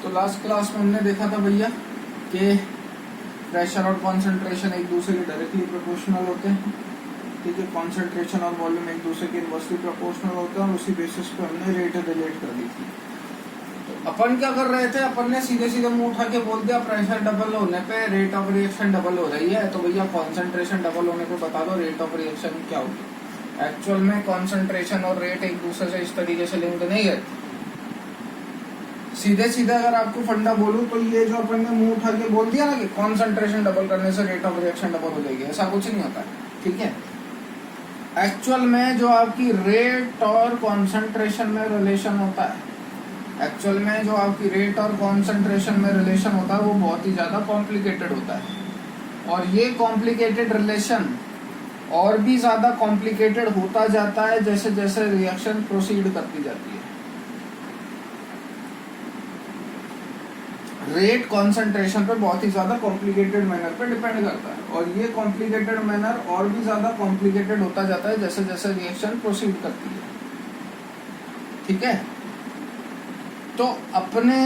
तो last class में हमने देखा था भैया कि प्रेशर और कॉन्सेंट्रेशन एक दूसरे के डायरेक्टली प्रोपोर्शनल होते हैं, ठीक है। कॉन्सेंट्रेशन और वॉल्यूम एक दूसरे के इनवर्सली प्रोपोर्शनल होते हैं और उसी बेसिस पे हमने रेट रिलेट कर दी थी। तो अपन क्या कर रहे थे, अपन ने सीधे सीधे मुंह उठा के बोल दिया प्रेशर डबल होने पे रेट ऑफ रिएक्शन डबल हो रही है, तो भैया कॉन्सेंट्रेशन डबल होने पे बता दो रेट ऑफ रिएक्शन क्या होगी। एक्चुअल में कॉन्सेंट्रेशन और रेट एक दूसरे से इस तरीके से लिंक्ड नहीं है। सीधे सीधे अगर आपको फंडा बोलूं तो ये जो अपन ने मुंह उठा के बोल दिया ना कि कॉन्सेंट्रेशन डबल करने से रेट ऑफ रिएक्शन डबल हो जाएगी, ऐसा कुछ नहीं होता, ठीक है। एक्चुअल में जो आपकी रेट और कॉन्सेंट्रेशन में रिलेशन होता है, एक्चुअल में जो आपकी रेट और कॉन्सेंट्रेशन में रिलेशन होता है वो बहुत ही ज्यादा कॉम्प्लिकेटेड होता है। और ये कॉम्प्लिकेटेड रिलेशन और भी ज्यादा कॉम्प्लिकेटेड होता जाता है जैसे जैसे रिएक्शन प्रोसीड करती जाती है। रेट कॉन्सेंट्रेशन पे बहुत ही ज्यादा कॉम्प्लिकेटेड मैनर पे डिपेंड करता है और ये कॉम्प्लिकेटेड मैनर और भी ज्यादा कॉम्प्लिकेटेड होता जाता है जैसे जैसे रिएक्शन प्रोसीड करती है, ठीक है। तो अपने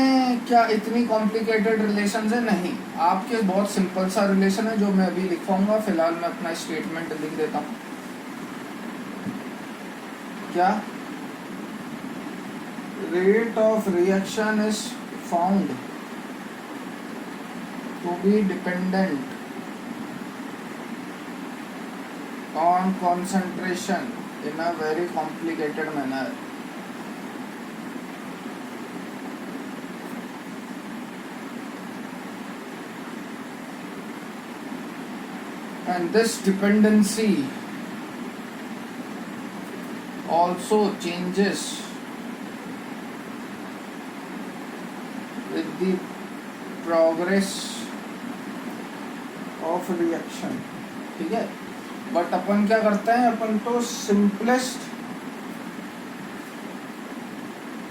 क्या इतनी कॉम्प्लिकेटेड रिलेशन है? नहीं, आपके बहुत सिंपल सा रिलेशन है जो मैं अभी लिखवाऊंगा। फिलहाल मैं अपना स्टेटमेंट लिख देता हूं। क्या rate of reaction is found to be dependent on concentration in a very complicated manner. And this dependency also changes with the progress of reaction, ठीक है। बट अपन क्या करते हैं, अपन तो simplest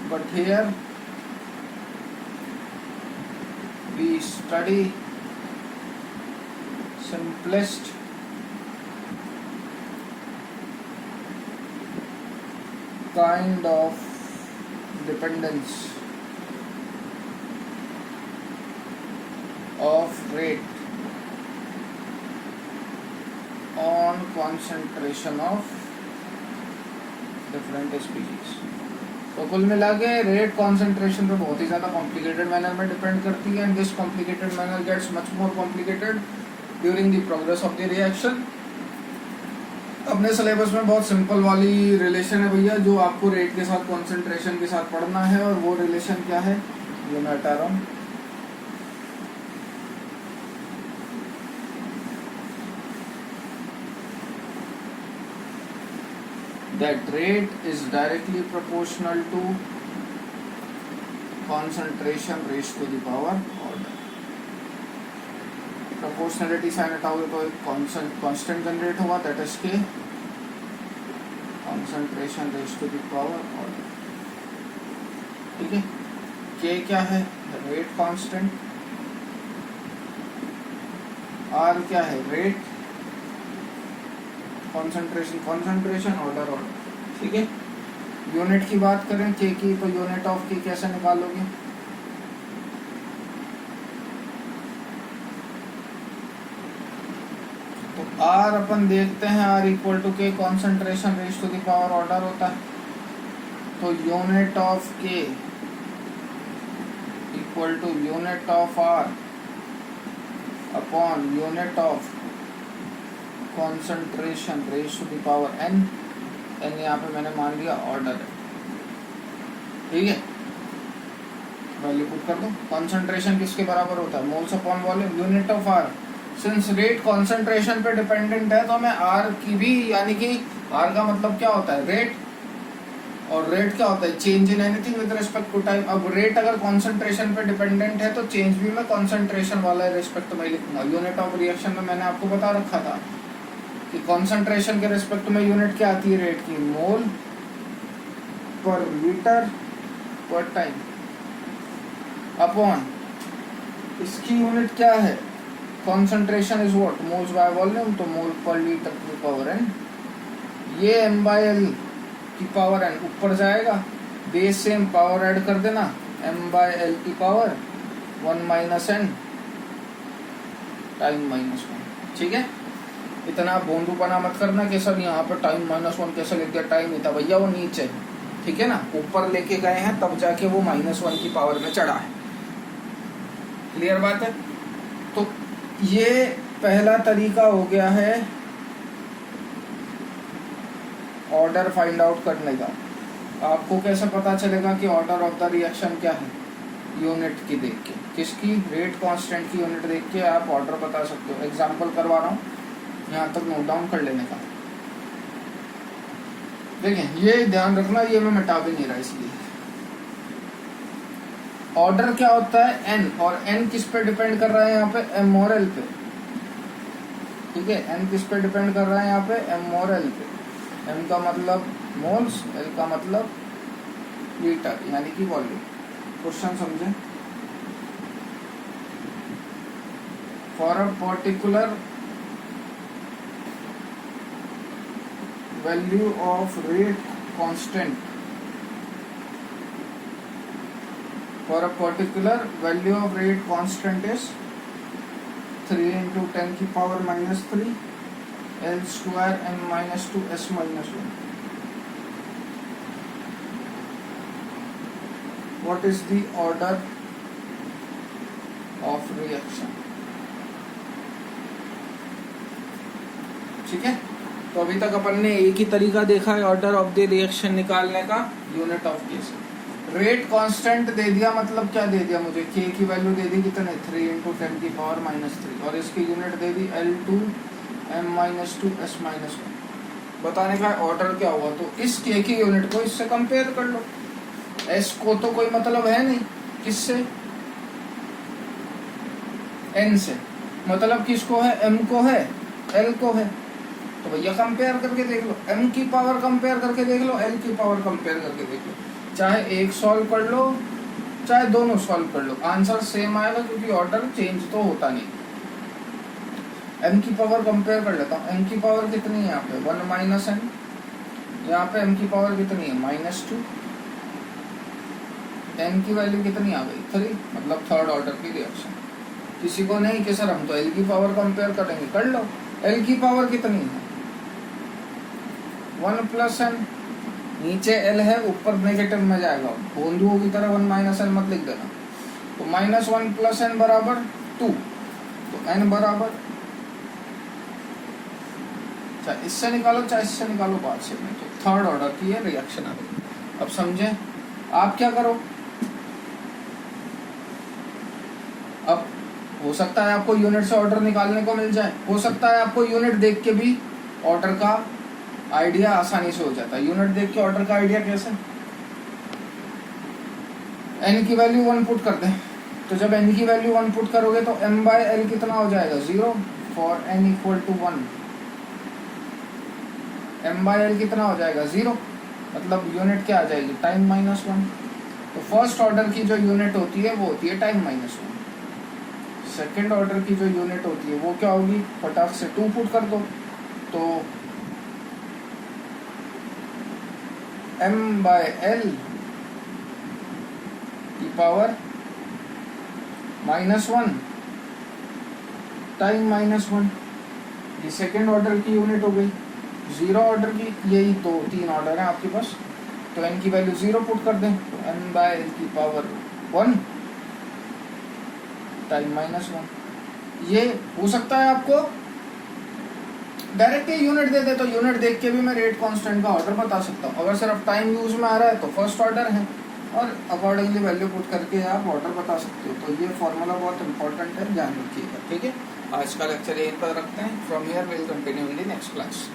but here we study simplest kind of dependence of rate on concentration of different species। तो कुल मिला के रेट कॉन्सेंट्रेशन पे बहुत ही ज्यादा कॉम्प्लिकेटेड मैनर में डिपेंड करती है and this complicated manner gets much more complicated during the progress of the reaction. अपने सिलेबस में बहुत सिंपल वाली रिलेशन है भैया जो आपको रेट के साथ कॉन्सेंट्रेशन के साथ पढ़ना है, और वो रिलेशन क्या है ये मैं हटा रहा हूँ। That rate is directly proportional to concentration raised to the power order। Proportionality sign हटाओगे तो एक constant जनरेट होगा, that is K, concentration raised to the power order, ठीक है। K क्या है, rate constant, R क्या है, rate, कॉन्सेंट्रेशन ऑर्डर, ठीक है। यूनिट की बात करें के की, तो यूनिट ऑफ के कैसे निकालोगे, तो आर अपन देखते हैं R equal to K concentration raise to the power order होता है। तो unit of K equal to unit of R upon unit of concentration raise to the power n. N यहाँ पे मैंने मान लिया ऑर्डर है, ठीक है। वैल्यू पुट कर दो। कॉन्सेंट्रेशन किसके बराबर होता है, moles upon volume. Unit of R, since rate concentration पे डिपेंडेंट है तो हमें आर की भी, यानी कि आर का मतलब क्या होता है, रेट, और रेट क्या होता है, change in anything with respect to time. अब रेट अगर कॉन्सेंट्रेशन पे डिपेंडेंट है तो चेंज भी मैं कॉन्सेंट्रेशन वाला रिस्पेक्ट में लिखूंगा। यूनिट ऑफ रिएक्शन में मैंने आपको बता रखा था कि कॉन्सेंट्रेशन के रिस्पेक्ट में यूनिट क्या आती है रेट की, मोल पर लीटर पर टाइम, अपॉन इसकी यूनिट क्या है, concentration is what, moles by volume, तो मोल पर लीटर की पावर एन। ये एम बाय एल की पावर एन ऊपर जाएगा, बेस सेम पावर ऐड कर देना, m/l की पावर 1 माइनस n टाइम -1। ठीक है, इतना बोंदूपना मत करना कि सर यहाँ पर टाइम -1 कैसे लिख दिया, टाइम नहीं था भैया, वो नीचे। ठीक है ना, ऊपर लेके गए हैं तब जाके वो -1 की पावर में चढ़ा है। क्लियर बात है। तो ये पहला तरीका हो गया है ऑर्डर फाइंड आउट करने का। आपको कैसे पता चलेगा कि ऑर्डर ऑफ द रिएक्शन क्या है? यूनिट की देख के, किसकी? रेट कांस्टेंट की यूनिट देख के आप ऑर्डर बता सकते हो। एग्जांपल करवा रहा हूँ, यहाँ तक नोट डाउन कर लेने का। देखें, ये ध्यान रखना, ये मैं मिटा भी नहीं रहा इसलिए। ऑर्डर क्या होता है? एन, और एन किस पे डिपेंड कर रहा है यहाँ पे? एम और एल पे। ठीक है, एन किस पे डिपेंड कर रहा है यहाँ पे? एम और एल पे। एम का मतलब मोल्स, एल का मतलब लीटर यानी कि वॉल्यूम। क्वेश्चन समझे? For a particular value of rate constant, for a particular value of rate constant is 3 into 10 की power -3 L square n minus 2 s minus 1. What is the order of reaction? ठीक है, तो अभी तक अपन ने एक ही तरीका देखा है ऑर्डर ऑफ द रिएक्शन निकालने का, unit of case. Rate constant दे दिया, मतलब क्या दे दिया मुझे? के की वैल्यू दे दी कितने? 3 into 10 की पावर -3, और इसकी यूनिट दे दी L2 m minus 2 s minus 1। बताने का ऑर्डर क्या हुआ? तो इस के की यूनिट को इससे कंपेयर कर लो। s को तो कोई मतलब है नहीं, किससे? n से। मतलब किसको है? m को है, l को है। तो भैया कंपेयर करके देख लो, m की पावर कंपेयर करके देख लो, l की पावर कंपेयर करके देख लो। चाहे एक सॉल्व कर लो, चाहे दोनों सॉल्व कर लो, आंसर सेम आएगा, क्योंकि ऑर्डर चेंज तो होता नहीं। m की पावर कंपेयर कर लेता हूँ। m की पावर कितनी है यहाँ पे? 1 माइनस n। यहाँ पे m की पावर कितनी है? -2। n की वैल्यू कितनी आ गई? 3, मतलब थर्ड ऑर्डर की रिएक्शन। किसी को नहीं कि सर हम तो l की पावर कंपेयर करेंगे, कर लो। l की पावर कितनी है? 1 + n। नीचे l है, ऊपर नेगेटिव में जाएगा, बूंदुओं की तरह 1 माइनस n मत लिख देना। तो -1 + n बराबर 2, तो n बराबर, चाहे इससे निकालो चाहे इससे निकालो, बात से नहीं। तो थर्ड ऑर्डर की है रिएक्शन आ गई। अब समझे? आप क्या करो, अब हो सकता है आपको यूनिट से ऑर्डर निकालने को मिल जाए, हो सकता है आपको यूनिट देख के भी ऑर्डर का आइडिया आसानी से हो जाता है। यूनिट देख के ऑर्डर का आइडिया कैसे? n की वैल्यू 1 पुट कर दें, तो जब n की वैल्यू 1 पुट करोगे तो m/l कितना हो जाएगा? 0 फॉर n = 1। m/l कितना हो जाएगा? 0, मतलब यूनिट क्या आ जाएगी? टाइम -1। तो फर्स्ट ऑर्डर की जो यूनिट होती है वो होती है टाइम -1। सेकेंड ऑर्डर की जो यूनिट होती है वो क्या होगी? फटाक से 2 पुट कर दो, तो m/l की पावर -1 टाइम -1, ये सेकेंड ऑर्डर की यूनिट हो गई। 0 ऑर्डर की, यही तो 3 ऑर्डर है आपके पास, तो n की वैल्यू 0 पुट कर दें, तो m/l की पावर 1 टाइम -1। ये हो सकता है आपको डायरेक्ट ये यूनिट दे दे, तो यूनिट देख के भी मैं रेट कांस्टेंट का ऑर्डर बता सकता हूँ। अगर सिर्फ टाइम यूज में आ रहा है तो फर्स्ट ऑर्डर है, और अकॉर्डिंगली वैल्यू पुट करके आप ऑर्डर बता सकते हो। तो ये फॉर्मूला बहुत इंपॉर्टेंट है, ध्यान रखिएगा। ठीक है, आज का लेक्चर यहीं पर रखते हैं। From here will continue in the next class.